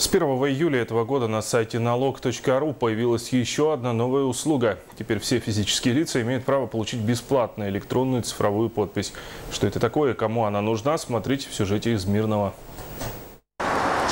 С 1 июля этого года на сайте налог.ру появилась еще одна новая услуга. Теперь все физические лица имеют право получить бесплатно электронную цифровую подпись. Что это такое, кому она нужна, смотрите в сюжете из Мирного.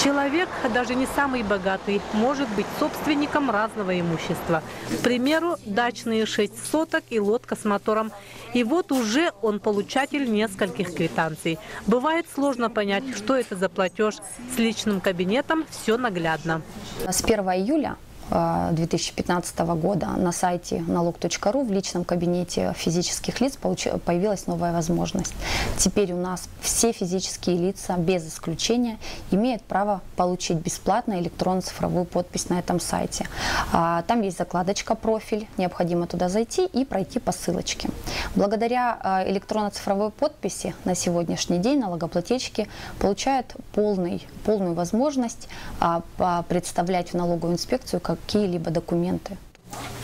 Человек, даже не самый богатый, может быть собственником разного имущества. К примеру, дачные 6 соток и лодка с мотором. И вот уже он получатель нескольких квитанций. Бывает сложно понять, что это за платеж. С личным кабинетом все наглядно. С 1 июля 2015 года на сайте налог.ру в личном кабинете физических лиц появилась новая возможность. Теперь у нас все физические лица без исключения имеют право получить бесплатно электронную цифровую подпись на этом сайте. Там есть закладочка «Профиль», необходимо туда зайти и пройти по ссылочке. Благодаря электронно-цифровой подписи на сегодняшний день налогоплательщики получают полную возможность представлять в налоговую инспекцию какие-либо документы.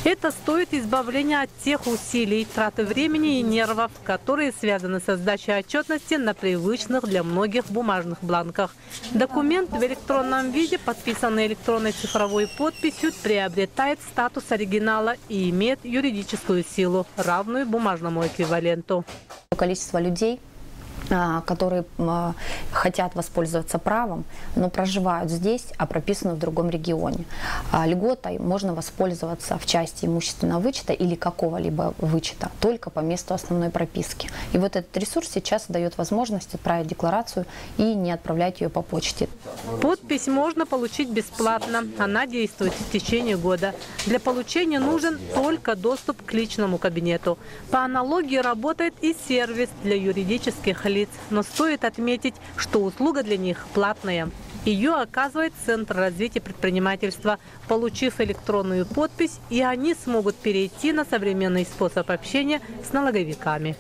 Это стоит избавления от тех усилий, траты времени и нервов, которые связаны со сдачей отчетности на привычных для многих бумажных бланках. Документ в электронном виде, подписанный электронной цифровой подписью, приобретает статус оригинала и имеет юридическую силу, равную бумажному эквиваленту. Количество людей, которые хотят воспользоваться правом, но проживают здесь, а прописаны в другом регионе. Льготой можно воспользоваться в части имущественного вычета или какого-либо вычета только по месту основной прописки. И вот этот ресурс сейчас дает возможность отправить декларацию и не отправлять ее по почте. Подпись можно получить бесплатно. Она действует в течение года. Для получения нужен только доступ к личному кабинету. По аналогии работает и сервис для юридических лиц. Но стоит отметить, что услуга для них платная. Ее оказывает Центр развития предпринимательства. Получив электронную подпись, и они смогут перейти на современный способ общения с налоговиками.